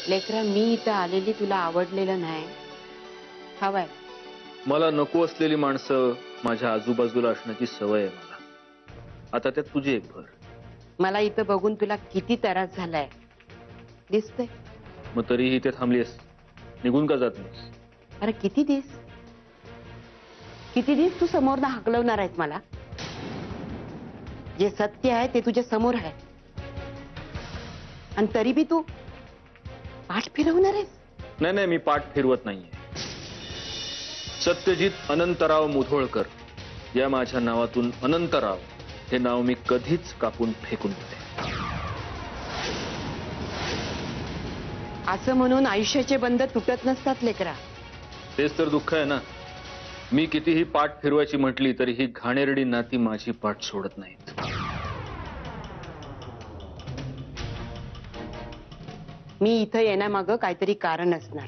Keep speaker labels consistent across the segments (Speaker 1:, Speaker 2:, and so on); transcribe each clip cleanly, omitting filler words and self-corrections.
Speaker 1: लेकरा, मी इथं आलेली तुला आवडलेलं नाही हवंय.
Speaker 2: मला नको असलेली माणसं माझ्या आजूबाजूला असण्याची सवय आहे मला. आता त्यात तुझी एक भर.
Speaker 1: मला इथं बघून तुला किती त्रास झालाय दिसतंय.
Speaker 2: मग तरीही इथे थांबलीस, निघून का जात नाहीस?
Speaker 1: अरे किती दिवस तू समोरनं हाकलवणार आहेस मला? जे सत्य आहे ते तुझ्या समोर आहे आणि तरी बी तू पाठ फिरवणार आहेस.
Speaker 2: नाही नाही, मी पाठ फिरवत नाहीये. सत्यजित अनंतराव मुधोळकर या माझ्या नावातून अनंतराव हे नाव मी कधीच कापून फेकून दिले.
Speaker 1: असं म्हणून आयुष्याचे बंध तुटत नसतात लेकरा.
Speaker 2: तेच तर दुःख आहे ना. मी कितीही पाठ फिरवायची म्हटली तरी ही घाणेरडी नाती माझी पाठ सोडत नाहीत.
Speaker 1: मी इथं येण्यामागं काहीतरी कारण असणार.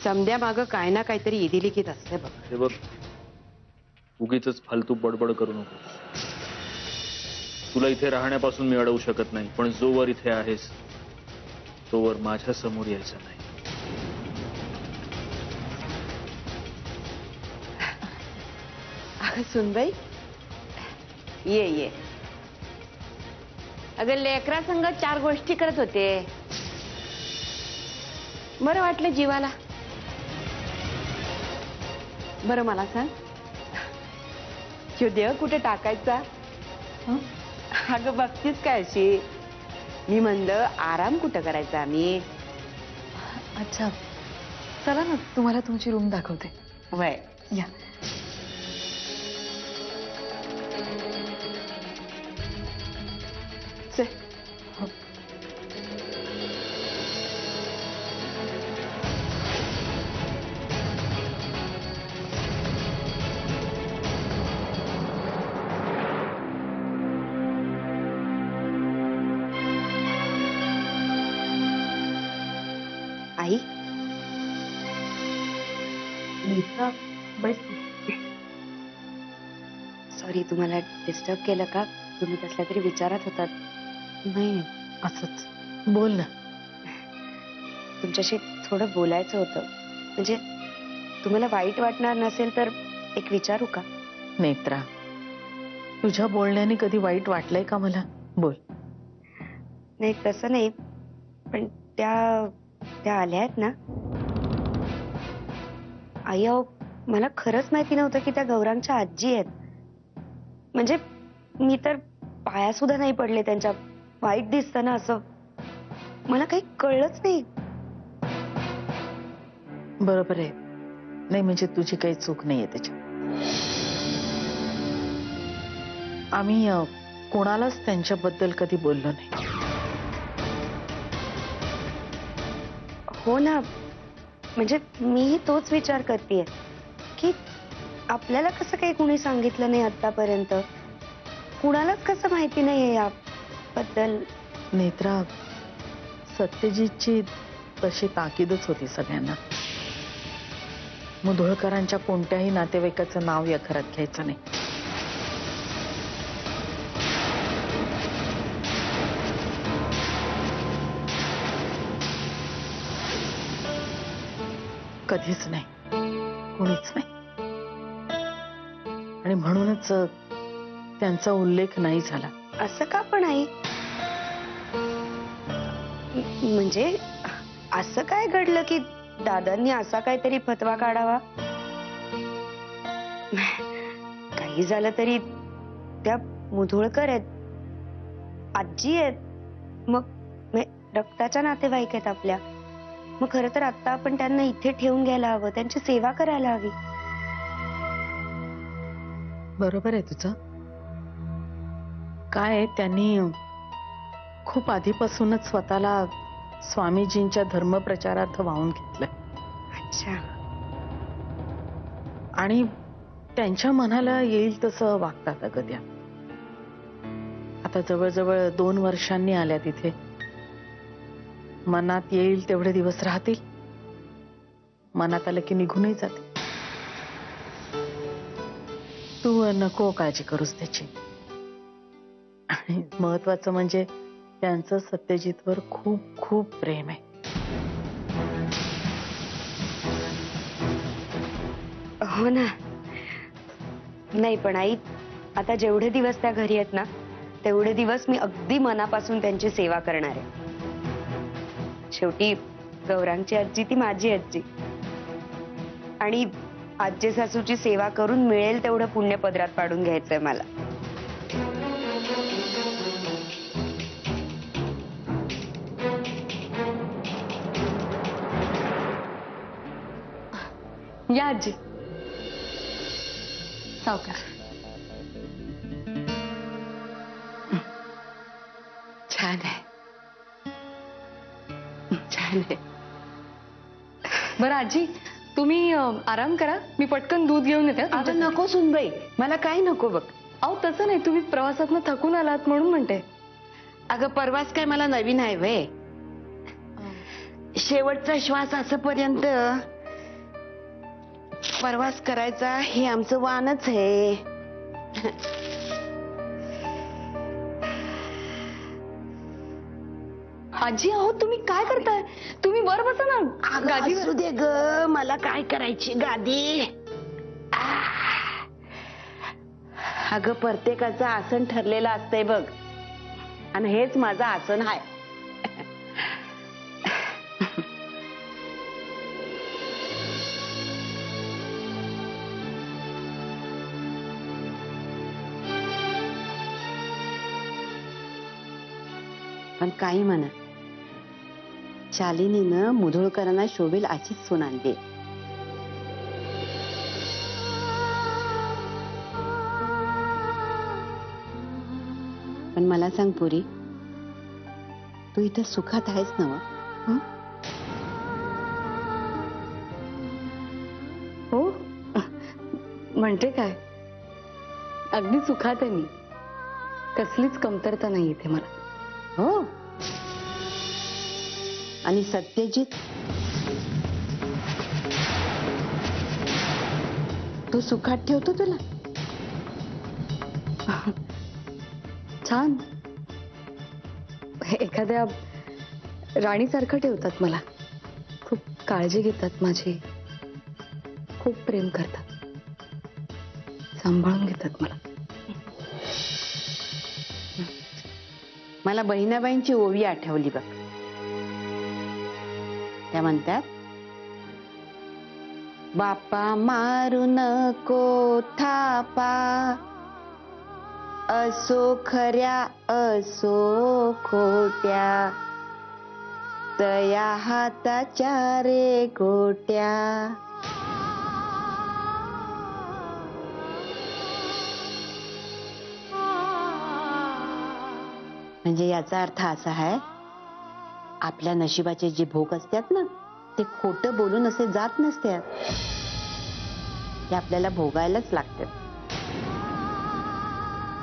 Speaker 1: समद्यामागं काय ना काहीतरी इदिलिखित असते बघ.
Speaker 2: हे बघ, उगीच फालतू बडबड करू नकोस. तुला इथे राहण्यापासून मी अडवू शकत नाही, पण जोवर इथे आहेस तोवर माझ्या समोर यायचं नाही.
Speaker 1: अगं सुनबाई, ये. अगं लेकरा संग 4 गोष्टी करत होते, बरं वाटलं जीवाला. बरं मला सांग, ह्यो देह कुठे टाकायचा? अगं बघतीस काय अशी? मी म्हणलं आराम कुठं करायचा आम्ही?
Speaker 3: अच्छा, चला ना, तुम्हाला तुमची रूम दाखवते.
Speaker 1: वय
Speaker 3: या.
Speaker 1: चल. आई, सॉरी, तुम्हाला डिस्टर्ब केलं का? तुम्ही कसल्या तरी विचारात होतात.
Speaker 3: नाही, असंच बोल ना.
Speaker 1: तुमच्याशी थोडं बोलायचं होतं. म्हणजे तुम्हाला वाईट वाटणार नसेल तर एक विचारू का?
Speaker 3: नेत्रा, तुझ्या बोलण्याने कधी वाईट वाटलंय का मला? बोल.
Speaker 1: नाही तसं नाही, पण त्या आल्या आहेत ना. आई, अहो मला खरंच माहिती नव्हतं की त्या गौरांगच्या आजी आहेत. म्हणजे मी तर पाया सुद्धा नाही पडले त्यांच्या. वाईट दिसतं ना असं, मला काही कळलंच नाही.
Speaker 3: बरोबर आहे. नाही म्हणजे तुझी काही चूक नाहीये त्याच्यात. आम्ही कोणालाच त्यांच्याबद्दल कधी बोललो नाही.
Speaker 1: हो ना, म्हणजे मीही तोच विचार करतेय की आपल्याला कसं काही कुणी सांगितलं नाही आतापर्यंत. कुणालाच कसं माहिती नाहीये याबद्दल.
Speaker 3: नेत्रा, सत्यजितची तशी ताकीदच होती सगळ्यांना. मुधोळकरांच्या कोणत्याही नातेवाईकाचं नाव या घरात घ्यायचं नाही. कधीच नाही, कोणीच नाही. आणि म्हणूनच त्यांचा उल्लेख नाही झाला.
Speaker 1: असं का पण आई? म्हणजे असं काय घडलं की दादांनी असा काहीतरी फतवा काढावा? काही झालं तरी त्या मुधोळकर आहेत, आजी आहेत, मग रक्ताच्या नातेवाईक आहेत आपल्या. मग खरं तर आता आपण त्यांना इथे ठेवून घ्यायला हवं, त्यांची सेवा करायला हवी.
Speaker 3: बरोबर आहे तुझं. काय त्यांनी खूप आधीपासूनच स्वतःला स्वामीजींच्या धर्मप्रचारार्थ वाहून घेतलंय.
Speaker 1: अच्छा.
Speaker 3: आणि त्यांच्या मनाला येईल तसं वागतात अगं त्या. आता जवळजवळ 2 वर्षांनी आल्या तिथे. मनात येईल तेवढे दिवस राहतील, मनात आलं की निघूनही जातील. तू नको काळजी करूस त्याची. आणि महत्वाचं म्हणजे त्यांचं सत्यजितवर खूप खूप प्रेम आहे.
Speaker 1: हो ना. नाही पण आई, आता जेवढे दिवस त्या घरी आहेत ना, तेवढे दिवस मी अगदी मनापासून त्यांची सेवा करणार आहे. शेवटी गौरांची आजी ती माझी आजी, आणि आजी सासूची सेवा करून मिळेल तेवढं पुण्य पदरात पाडून घ्यायचंय मला.
Speaker 4: या आजी, सावकार.
Speaker 3: छान आहे, छान आहे.
Speaker 4: बरं आजी, तुम्ही आराम करा, मी पटकन दूध घेऊन येते.
Speaker 3: अगं नको सुनबाई, मला काही नको बघ.
Speaker 4: अहो तसं नाही, तुम्ही प्रवासातनं थकून आलात म्हणून म्हणते.
Speaker 3: अगं परवास काय मला नवीन आहे वे. शेवटचा श्वास असेपर्यंत प्रवास करायचा हे आमचं वानच आहे.
Speaker 4: आजी अहो तुम्ही काय करताय? तुम्ही वर बसा ना गादीवर.
Speaker 3: असू दे ग, मला काय करायची गादी. अगं प्रत्येकाचं आसन ठरलेलं असतंय बघ, आणि हेच माझं आसन आहे. पण काही म्हणा, शालिनीनं मुधोळकरांना शोभेल अशीच सून आणली. पण मला सांग पुरी, तू इथं सुखात आहेस ना?
Speaker 4: हो म्हणजे काय, अगदी सुखात आहे मी. कसलीच कमतरता नाही इथे मला.
Speaker 3: हो. आणि सत्यजित, तू सुखात ठेवतो तुला?
Speaker 4: छान, एखाद्या राणीसारखं ठेवतात मला. खूप काळजी घेतात माझी, खूप प्रेम करतात, सांभाळून घेतात मला.
Speaker 3: मला बहिणाबाईंची ओवी आठवली बघ. त्या म्हणतात, बापा मारू नको थापा, असो खऱ्या असो खोट्या, तया हाताच्या रे गोट्या. म्हणजे याचा अर्थ असा आहे, आपल्या नशिबाचे जे भोग असतात ना, ते खोटं बोलून असे जात नसतात. ते आपल्याला भोगायलाच लागतात.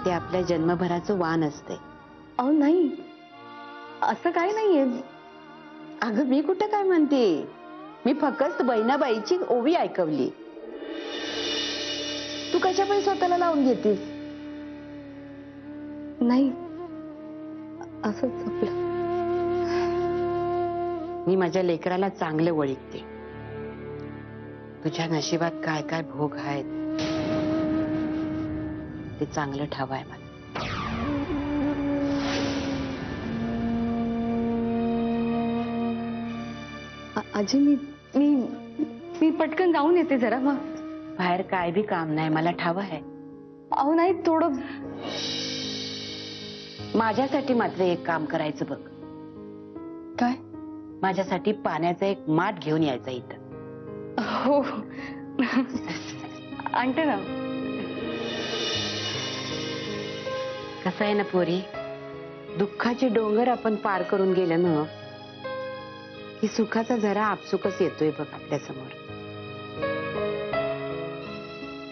Speaker 3: ते आपल्या जन्मभराचं वाण असते.
Speaker 4: अहो नाही, असं काही नाहीये.
Speaker 3: अगं मी कुठं काय म्हणते, मी फक्त बहिणाबाईची ओवी ऐकवली. तू कशा पण स्वतःला लावून घेतीस?
Speaker 4: नाही, असंच आपलं.
Speaker 3: मी माझ्या लेकराला चांगलं ओळखते. तुझ्या नशिबात काय काय भोग आहेत ते चांगलं ठाव आहे मला.
Speaker 4: आजी मी मी मी पटकन जाऊन येते जरा. मग
Speaker 3: बाहेर काय बी काम नाही, मला ठाव आहे.
Speaker 4: अहो नाही, थोडं
Speaker 3: माझ्यासाठी मात्र एक काम करायचं बघ.
Speaker 4: काय?
Speaker 3: माझ्यासाठी पाण्याचा एक माठ घेऊन यायचा इथं.
Speaker 4: हो आणते ना.
Speaker 3: कसं आहे ना पोरी, दुःखाचे डोंगर आपण पार करून गेलं ना की सुखाचा जरा आपसुकच येतोय बघ आपल्या समोर.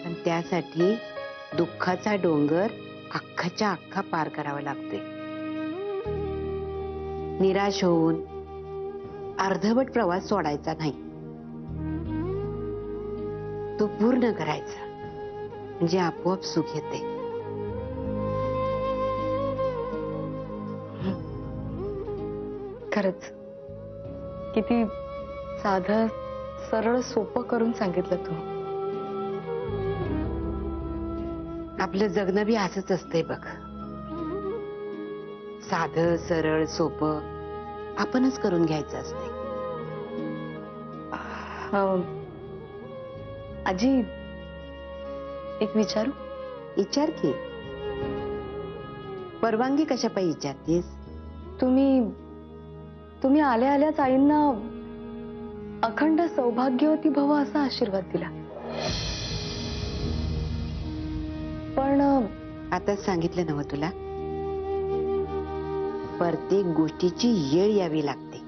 Speaker 3: पण त्यासाठी दुःखाचा डोंगर अख्खाच्या अख्खा पार करावा लागतोय. निराश होऊन अर्धवट प्रवास सोडायचा नाही, तो पूर्ण करायचा. म्हणजे आपोआप सुख येते.
Speaker 4: खरंच किती साधं सरळ सोपं करून सांगितलं तू.
Speaker 3: आपलं जगणं बी असंच असतंय बघ. साधं सरळ सोपं आपणच करून घ्यायचं असते.
Speaker 4: आजी एक विचारू?
Speaker 3: विचार की. परवानगी कशा पाहिजे विचारतेस?
Speaker 4: तुम्ही आल्या आल्याच आईंना अखंड सौभाग्यवती भव असा आशीर्वाद दिला. पण
Speaker 3: आताच सांगितलं नव्ह तुला, प्रत्येक गोष्टीची येळ यावी लागते.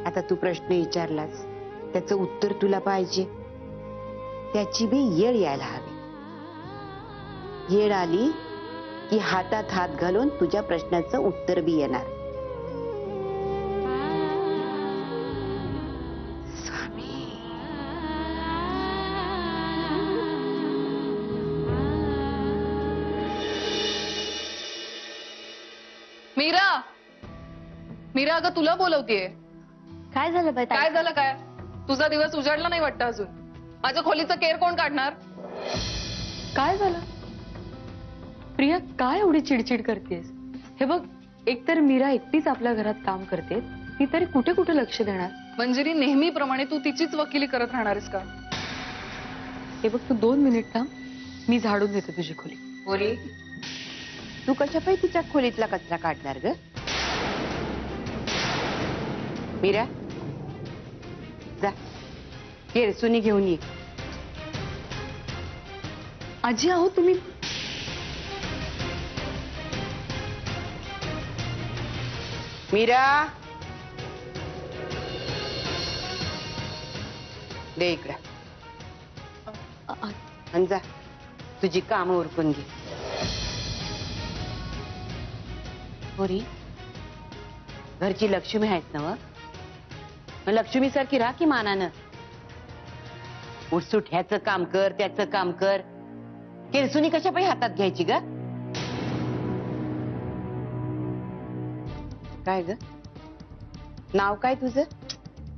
Speaker 3: आता तू प्रश्न विचारलास, त्याचं उत्तर तुला पाहिजे, त्याची बी येळ यायला हवी. येळ आली की हातात हात घालून तुझ्या प्रश्नाचं उत्तर बी येणार. स्वामी.
Speaker 5: मीरा अगं तुला बोलवतीये.
Speaker 1: काय झालं बाई?
Speaker 5: काय झालं काय? तुझा दिवस उजाडला नाही वाटतं अजून. माझ्या खोलीचं केर कोण काढणार?
Speaker 4: काय झालं प्रिया, काय एवढी चिडचिड करतेस? हे बघ, एकतर मीरा एकटीच आपल्या घरात काम करते, ती तरी कुठे कुठे लक्ष देणार?
Speaker 5: मंजिरी, नेहमीप्रमाणे तू तिचीच वकिली करत राहणारेस का?
Speaker 4: हे बघ, तू 2 मिनिट थांब, मी झाडून देते तुझी खोली.
Speaker 3: बोली, तू कशा पाहिजे तिच्या खोलीतला कचरा काढणार ग? मीरा, जा केरसुनी घेऊन ये.
Speaker 4: आजी आहो तुम्ही.
Speaker 3: मीरा, दे इकडं आणि जा तुझी कामं उरकून घे. पोरी, घरची लक्ष्मी आहेत ना? मग लक्ष्मी सारखी राहा की मानानं. उठसूट ह्याचं काम कर, त्याचं काम कर. केरसुनी कशा पाहिजे हातात घ्यायची ग? काय ग, नाव काय तुझं?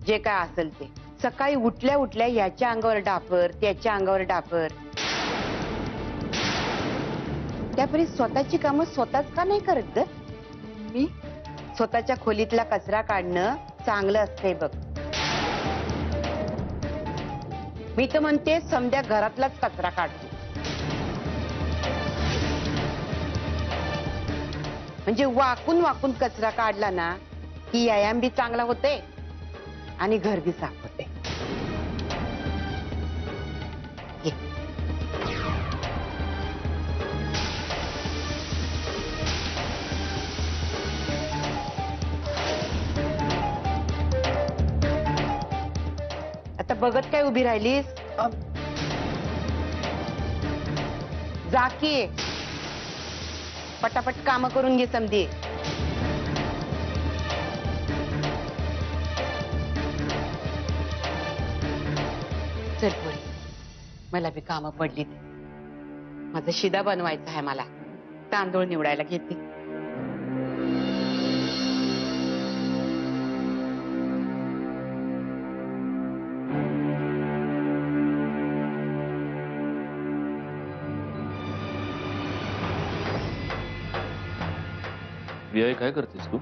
Speaker 3: जे काय असेल ते. सकाळी उठल्या उठल्या याच्या अंगावर डाफर, त्याच्या अंगावर डाफर. त्यापरी स्वतःची कामं स्वतःच का नाही करत ग?
Speaker 5: मी
Speaker 3: स्वतःच्या खोलीतला कचरा काढणं चांगलं असतंय बघ. मी तर म्हणते समद्या घरातलाच कचरा काढतो, म्हणजे वाकून वाकून कचरा काढला ना की व्यायाम बी चांगला होते आणि घर बी साफ होते. ये. आता बघत काय उभी राहिलीस? जा की पटापट काम करून घे समधी. चल पोरी, मला बी कामं पडली. माझा शिदा बनवायचा आहे, मला तांदूळ निवडायला घेते.
Speaker 2: प्रिया, काय करतेस तू?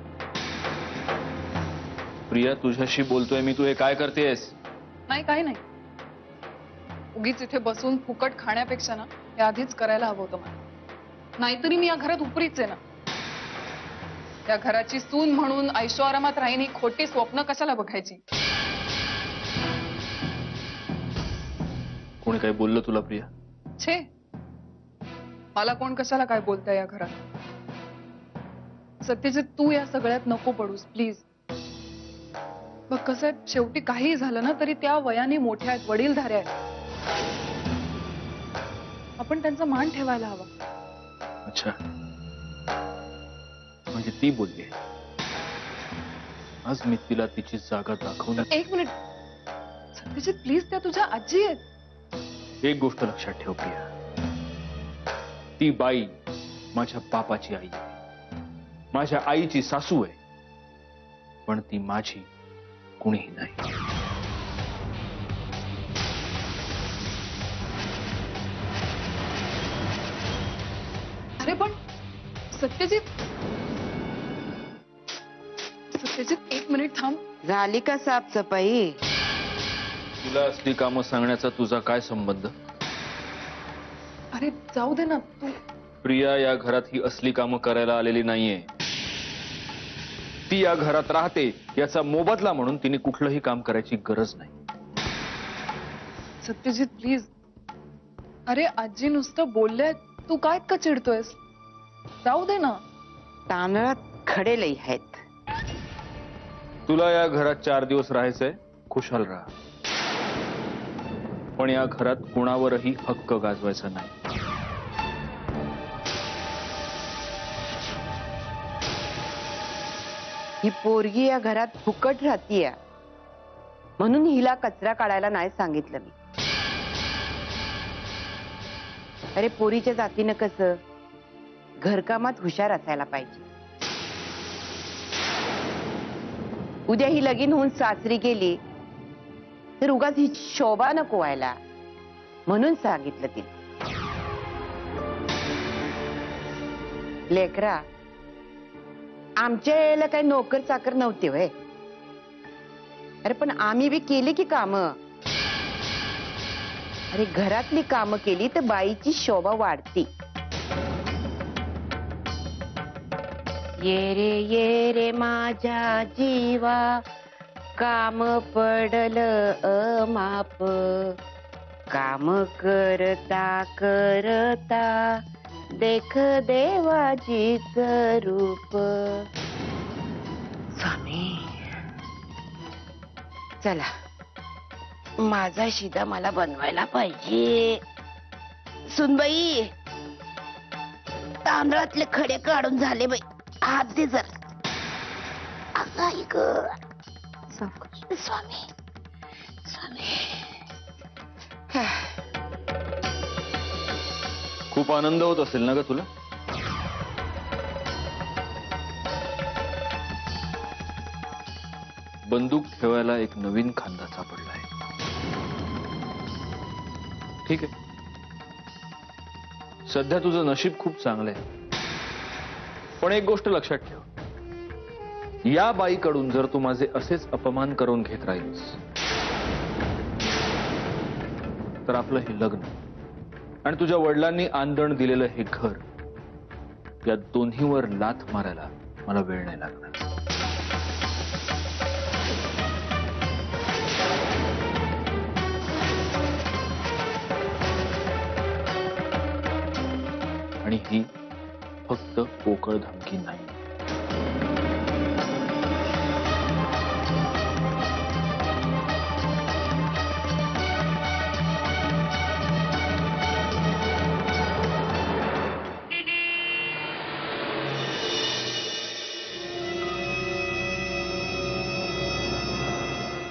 Speaker 2: प्रिया, तुझ्याशी बोलतोय मी, तू हे काय करतेस?
Speaker 5: नाही, काही नाही. उगीच इथे बसून फुकट खाण्यापेक्षा ना हे आधीच करायला हवं होतं मला. नाहीतरी मी या घरात उपरीच आहे ना. या घराची सून म्हणून ऐशोआरामात राहीन ही खोटी स्वप्न कशाला बघायची?
Speaker 2: कोणी काय बोललं तुला प्रिया?
Speaker 5: छे, मला कोण कशाला काय बोलतंय या घरात? सत्यजित, तू या सगळ्यात नको पडूस प्लीज. बघ कसं आहे, शेवटी काही झालं ना तरी त्या वयाने मोठ्या आहेत, वडीलधाऱ्या आहेत. आपण त्यांचा मान ठेवायला हवा.
Speaker 2: अच्छा, म्हणजे ती बोलली. आज मी तिला तिची जागा दाखवून.
Speaker 5: एक मिनिट सत्यजित, प्लीज, त्या तुझ्या आजी आहेत.
Speaker 2: एक गोष्ट लक्षात ठेव प्रिया, ती बाई माझ्या बापाची आई आहे. माझ्या आईची सासू आहे, पण ती माझी कुणीही नाही.
Speaker 5: अरे पण सत्यजित, सत्यजित एक मिनिट थांब.
Speaker 3: झाली का साफसफाई?
Speaker 2: तुला असली कामं सांगण्याचा तुझा काय संबंध?
Speaker 5: अरे जाऊ दे ना तू.
Speaker 2: प्रिया या घरात ही असली कामं करायला आलेली नाहीये. ती या घरात राहते याचा मोबदला म्हणून तिने कुठलंही काम करायची गरज नाही.
Speaker 5: सत्यजित प्लीज. अरे आजी नुसतं बोलले, तू काय इतकं चिडतोयस? जाऊ दे ना.
Speaker 3: तांदळात खडे लई आहेत.
Speaker 2: तुला या घरात 4 दिवस राहायचंय, खुशाल राहा, पण या घरात कुणावरही हक्क गाजवायचा नाही.
Speaker 3: ही पोरगी या घरात फुकट राहतीय, म्हणून हिला कचरा काढायला नाही सांगितलं मी. अरे पोरीच्या जातीनं कसं घरकामात हुशार असायला पाहिजे. उद्या ही लगीन होऊन सासरी गेली तर उगाच ही शोभा नको व्हायला, म्हणून सांगितलं तिला. लेकरा, आमच्या वेळेला काही नोकर चाकर नव्हते वय. अरे पण आम्ही बी केली की काम. अरे घरातली कामं केली तर बाईची शोभा वाढती. ये रे माझ्या जीवा, काम पडल अमाप, काम करता करता देख देवाजीच रूप. स्वामी चला, माझा शिदा मला बनवायला पाहिजे. सुनबाई, तांदळातले खडे काढून झाले बाई, हात दे जरा. अगं स्वामी स्वामी.
Speaker 2: खूप आनंद होत असेल ना ग तुला? बंदूक ठेवायला एक नवीन खांदा सापडलाय. ठीक आहे, सध्या तुझं नशीब खूप चांगलं आहे, पण एक गोष्ट लक्षात ठेव. या बाईकडून जर तू माझे असेच अपमान करून घेत राहीस तर आपलं हे लग्न आणि तुझ्या वडिलांनी आंदण दिलेलं हे घर, या दोन्हीवर लाथ मारायला मला वेळ नाही लागणार. आणि ही फक्त पोकळ धमकी नाही.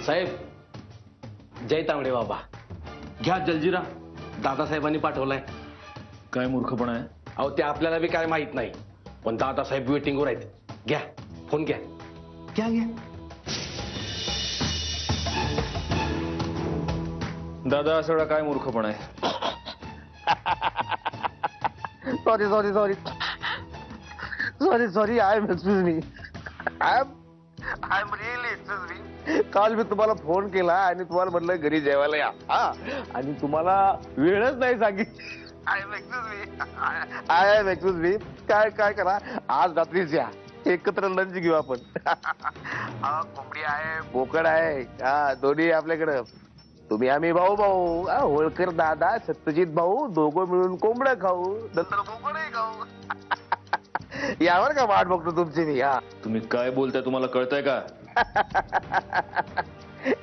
Speaker 6: साहेब, जय तांबडे बाबा. घ्या जलजिरा, दादासाहेबांनी पाठवलाय.
Speaker 2: काय मूर्खपणा आहे?
Speaker 6: अहो ते आपल्याला बी काय माहित नाही, पण दादासाहेब वेटिंगवर आहेत. घ्या, फोन घ्या. घ्या घ्या.
Speaker 2: दादा, सगळा काय मूर्खपणा आहे?
Speaker 7: Sorry sorry sorry sorry sorry. I am excuse me. I am really excuse me. काल मी तुम्हाला फोन केला आणि तुम्हाला म्हटलं घरी जेवायला या, हा, आणि तुम्हाला वेळच नाही सांगितली. I am excuse me. I am excuse me. काय काय करा, आज रात्रीच या, एकत्र लंच घेऊ आपण. कोंबडी आहे, बोकड आहे, हा, दोन्ही आपल्याकडं. तुम्ही आम्ही भाऊ भाऊ, होळकर दादा, सत्यजित भाऊ, दोघं मिळून कोंबडं खाऊ, नंतर बोकडही खाऊ. यावर का वाट बघतो तुमची मी. हा,
Speaker 2: तुम्ही काय बोलताय, तुम्हाला कळतंय का?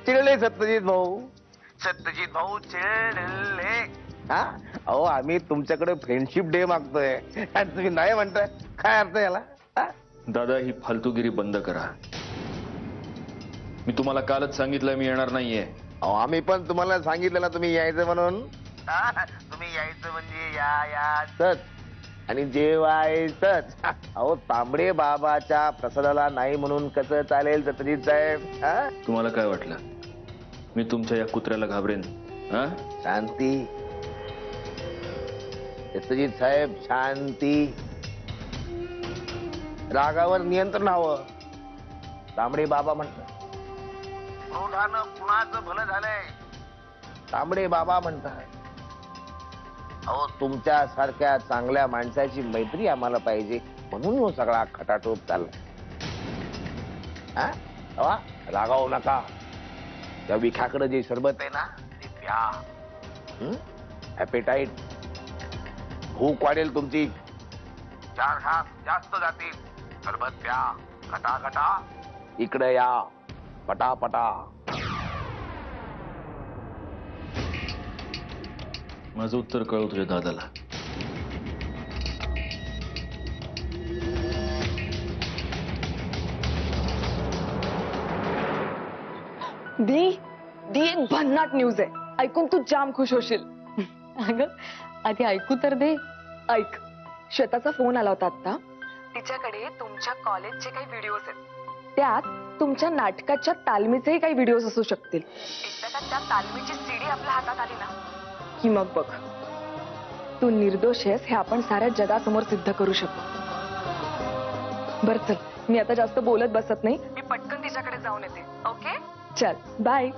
Speaker 7: चिडले सत्यजित भाऊ, सत्यजित भाऊ चिडले. हा, अहो आम्ही तुमच्याकडे फ्रेंडशिप डे मागतोय आणि तुम्ही नाही म्हणताय, काय अर्थ याला?
Speaker 2: दादा, ही फालतूगिरी बंद करा. मी तुम्हाला कालच सांगितलं मी येणार नाहीये.
Speaker 7: अहो आम्ही पण तुम्हाला सांगितलं ना तुम्ही यायचं म्हणून. तुम्ही यायचं म्हणजे या या. आणि जेवायचंच. अहो तांबडे बाबाच्या प्रसादाला नाही म्हणून कसं चालेल सत्यजित साहेब? हा?
Speaker 2: तुम्हाला काय वाटलं मी तुमच्या या कुत्र्याला घाबरेन? हा?
Speaker 7: शांती सत्यजित साहेब, शांती. रागावर नियंत्रण हवं. तांबडे बाबा म्हणतात क्रोधानं कुणाचं भलं झालंय, तांबडे बाबा म्हणतात. अहो तुमच्या सारख्या चांगल्या माणसाची मैत्री आम्हाला पाहिजे म्हणून हो सगळा खटाटोप चाललाय. हा? अवा, रागावू नका. त्या विखाकडे जे सरबत आहे ना ते प्या. ॲपेटाईट, भूक वाढेल तुमची. 4 घास जास्त जातील. सरबत प्या, खटाखटा. इकडे या, पटापटा.
Speaker 2: माझं उत्तर कळव तुझ्या दादाला.
Speaker 4: दी एक भन्नाट न्यूज आहे, ऐकून तू जाम खुश होशील. अगं आधी ऐकू तर दे. ऐक, श्वेताचा फोन आला होता आता. तिच्याकडे तुमच्या कॉलेजचे काही व्हिडिओज आहेत. त्यात तुमच्या नाटकाच्या तालमीचेही काही व्हिडिओज असू शकतील. एकदा का त्या तालमीची सीडी आपल्या हातात आली ना की मग बघ, तू निर्दोष आहेस हे आपण साऱ्या जगासमोर सिद्ध करू शकतो. बर चल, मी आता जास्त बोलत बसत नाही. मी पटकन तिच्याकडे जाऊन येते. ओके, चल बाय.